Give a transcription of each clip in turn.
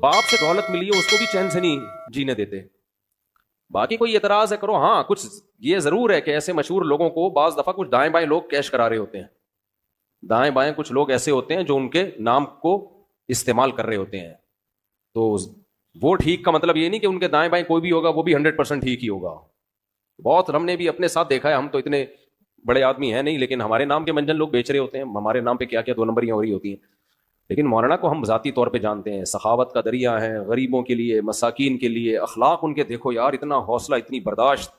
باپ سے دولت ملی ہے اس کو بھی چین سے نہیں جینے دیتے. باقی کوئی اعتراض ہے کرو. ہاں کچھ یہ ضرور ہے کہ ایسے مشہور لوگوں کو بعض دفعہ کچھ دائیں بائیں لوگ کیش کرا رہے ہوتے ہیں. دائیں بائیں کچھ لوگ ایسے ہوتے ہیں جو ان کے نام کو استعمال کر رہے ہوتے ہیں. تو وہ ٹھیک کا مطلب یہ نہیں کہ ان کے دائیں بائیں کوئی بھی ہوگا وہ بھی 100% ٹھیک ہی ہوگا. بہت ہم نے بھی اپنے ساتھ دیکھا ہے. ہم تو اتنے بڑے آدمی ہیں نہیں, لیکن ہمارے نام کے منجن لوگ بیچ رہے ہوتے ہیں. ہمارے نام پہ کیا کیا 2 نمبریاں ہو رہی ہوتی ہیں. لیکن مولانا کو ہم ذاتی طور پہ جانتے ہیں, سخاوت کا دریا ہے, غریبوں کے لیے, مساکین کے لیے. اخلاق ان کے دیکھو یار, اتنا حوصلہ, اتنی برداشت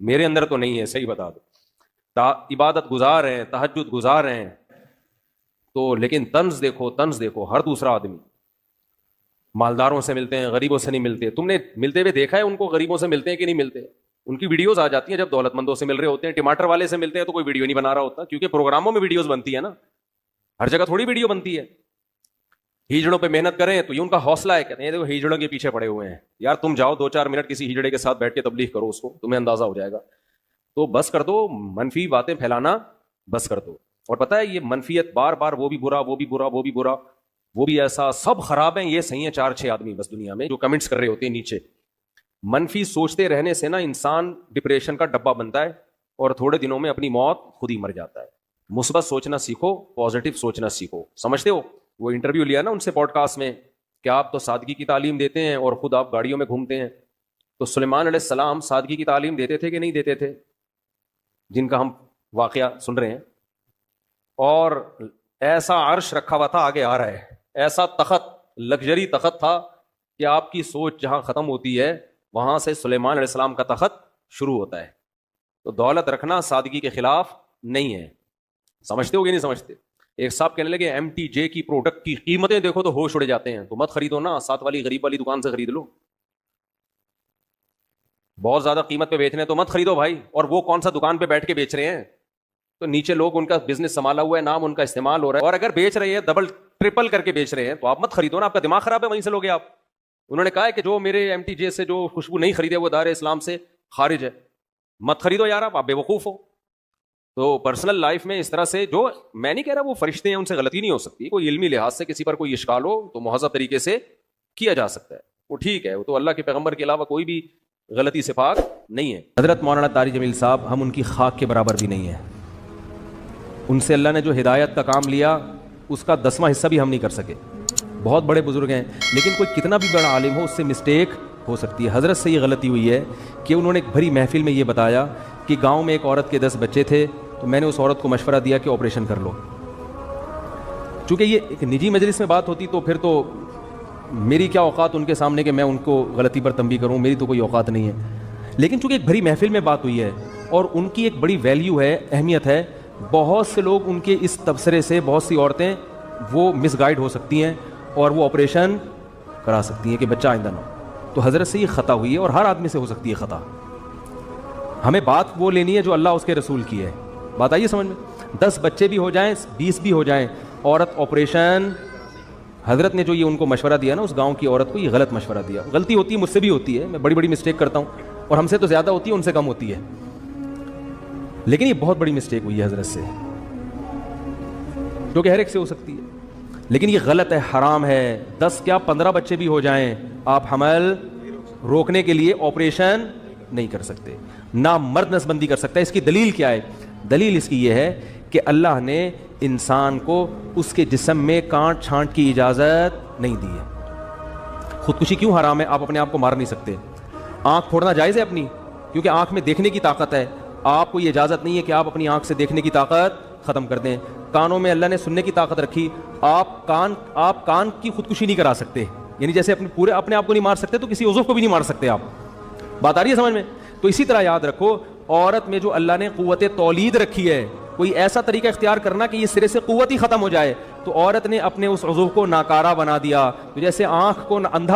میرے اندر تو نہیں ہے, صحیح بتا دو. عبادت گزار ہیں, تہجد گزار ہیں, تو لیکن طنز دیکھو, طنز دیکھو. ہر دوسرا آدمی مالداروں سے ملتے ہیں, غریبوں سے نہیں ملتے. تم نے ملتے ہوئے دیکھا ہے ان کو, غریبوں سے ملتے ہیں کہ نہیں ملتے؟ ان کی ویڈیوز آ جاتی ہیں جب دولت مندوں سے مل رہے ہوتے ہیں. ٹماٹر والے سے ملتے ہیں تو کوئی ویڈیو نہیں بنا رہا ہوتا, کیونکہ پروگراموں میں ویڈیوز بنتی ہے نا, ہر جگہ تھوڑی ویڈیو بنتی ہے. ہیجڑوں پہ محنت کریں تو یہ ان کا حوصلہ ہے, کہتے ہیں دیکھو ہیجڑوں کے پیچھے پڑے ہوئے ہیں. یار تم جاؤ 2-4 منٹ کسی ہیجڑے کے ساتھ بیٹھ کے تبلیغ کرو, اس کو تمہیں اندازہ ہو جائے گا. تو بس کر دو منفی باتیں پھیلانا, بس کر دو. اور پتہ ہے یہ منفیت بار بار, وہ بھی برا, وہ بھی برا, وہ بھی برا, وہ بھی ایسا, سب خراب ہیں, یہ صحیح ہیں 4-6 آدمی بس دنیا میں جو کمنٹس کر رہے ہوتے ہیں نیچے. منفی سوچتے رہنے سے نا انسان ڈپریشن کا ڈبہ بنتا ہے اور تھوڑے دنوں میں اپنی موت خود ہی مر جاتا ہے. مثبت سوچنا سیکھو, پازیٹیو سوچنا سیکھو. سمجھتے ہو وہ انٹرویو لیا نا ان سے پوڈ کاسٹ میں کہ آپ تو سادگی کی تعلیم دیتے ہیں اور خود آپ گاڑیوں میں گھومتے ہیں. تو سلیمان علیہ السلام سادگی کی تعلیم دیتے تھے کہ نہیں دیتے تھے, جن کا ہم واقعہ سن رہے ہیں؟ اور ایسا عرش رکھا ہوا تھا, آگے آ رہا ہے, ایسا تخت, لگژری تخت تھا کہ آپ کی سوچ جہاں ختم ہوتی ہے وہاں سے سلیمان علیہ السلام کا تخت شروع ہوتا ہے. تو دولت رکھنا سادگی کے خلاف نہیں ہے. سمجھتے ہو کہ نہیں سمجھتے؟ ایک صاحب کہنے لگے MTJ کی پروڈکٹ کی قیمتیں دیکھو تو ہوش اڑے جاتے ہیں, تو مت خریدو نا, ساتھ والی غریب والی دکان سے خرید لو. بہت زیادہ قیمت پہ بیچ رہے ہیں تو مت خریدو بھائی. اور وہ کون سا دکان پہ بیٹھ کے بیچ رہے ہیں, تو نیچے لوگ ان کا بزنس سنبھالا ہوا ہے, نام ان کا استعمال ہو رہا ہے, اور اگر بیچ رہے ہیں ڈبل ٹرپل کر کے بیچ رہے ہیں تو آپ مت خریدو نا, آپ کا دماغ خراب ہے, وہیں سے لوگے آپ. انہوں نے کہا ہے کہ جو میرے MTJ سے جو خوشبو نہیں خریدے وہ دار اسلام سے خارج ہے, مت خریدو یار, آپ بے وقوف ہو. تو پرسنل لائف میں اس طرح سے, جو میں نہیں کہہ رہا وہ فرشتے ہیں ان سے غلطی نہیں ہو سکتی, کوئی علمی لحاظ سے کسی پر کوئی اشکال ہو تو مہذب طریقے سے کیا جا سکتا ہے, وہ ٹھیک ہے, وہ تو اللہ کے پیغمبر کے علاوہ کوئی بھی غلطی سے پاک نہیں ہے. حضرت مولانا طارق جمیل صاحب, ہم ان کی خاک کے برابر بھی نہیں ہیں. ان سے اللہ نے جو ہدایت کا کام لیا اس کا 10واں حصہ بھی ہم نہیں کر سکے. بہت بڑے بزرگ ہیں, لیکن کوئی کتنا بھی بڑا عالم ہو اس سے مسٹیک ہو سکتی ہے. حضرت سے یہ غلطی ہوئی ہے کہ انہوں نے ایک بھری محفل میں یہ بتایا کہ گاؤں میں ایک عورت کے 10 بچے تھے, تو میں نے اس عورت کو مشورہ دیا کہ آپریشن کر لو. چونکہ یہ ایک نجی مجلس میں بات ہوتی تو پھر تو میری کیا اوقات ان کے سامنے کہ میں ان کو غلطی پر تنبیہ کروں, میری تو کوئی اوقات نہیں ہے. لیکن چونکہ ایک بھری محفل میں بات ہوئی ہے اور ان کی ایک بڑی ویلیو ہے, اہمیت ہے, بہت سے لوگ ان کے اس تبصرے سے, بہت سی عورتیں وہ مس گائیڈ ہو سکتی ہیں اور وہ آپریشن کرا سکتی ہیں کہ بچہ آئندہ نہ ہو. تو حضرت سے یہ خطا ہوئی ہے, اور ہر آدمی سے ہو سکتی ہے خطا. ہمیں بات وہ لینی ہے جو اللہ اس کے رسول کی ہے. بات آئیے سمجھ میں. 10 بچے بھی ہو جائیں, 20 بھی ہو جائیں, عورت آپریشن, حضرت نے جو یہ ان کو مشورہ دیا نا اس گاؤں کی عورت کو, یہ غلط مشورہ دیا. غلطی ہوتی ہے, مجھ سے بھی ہوتی ہے, میں بڑی بڑی مسٹیک کرتا ہوں, اور ہم سے تو زیادہ ہوتی ہے, ان سے کم ہوتی ہے, لیکن یہ بہت بڑی مسٹیک ہوئی ہے حضرت سے, جو کہ ہر ایک سے ہو سکتی ہے. لیکن یہ غلط ہے, حرام ہے. 10 کیا 15 بچے بھی ہو جائیں, آپ حمل روکنے کے لیے آپریشن نہیں کر سکتے, نہ مرد نسبندی کر سکتا ہے. اس کی دلیل کیا ہے؟ دلیل اس کی یہ ہے کہ اللہ نے انسان کو اس کے جسم میں کانٹ چھانٹ کی اجازت نہیں دی ہے. خودکشی کیوں حرام ہے؟ آپ اپنے آپ کو مار نہیں سکتے. آنکھ پھوڑنا جائز ہے اپنی, کیونکہ آنکھ میں دیکھنے کی طاقت ہے. آپ کو یہ اجازت نہیں ہے کہ آپ اپنی آنکھ سے دیکھنے کی طاقت ختم کر دیں. کانوں میں اللہ نے سننے کی طاقت رکھی, آپ کان کی خودکشی نہیں کرا سکتے, یعنی جیسے اپنے آپ کو نہیں مار سکتے تو کسی عضو کو بھی نہیں مار سکتے آپ. بات آ رہی ہے سمجھ میں؟ تو اسی طرح یاد رکھو, عورت میں جو اللہ نے قوت تولید رکھی ہے, کوئی ایسا طریقہ اختیار کرنا کہ یہ سرے سے قوت ہی ختم ہو جائے, تو عورت نے اپنے اس عضو کو ناکارہ بنا دیا. تو جیسے آنکھ کو اندھا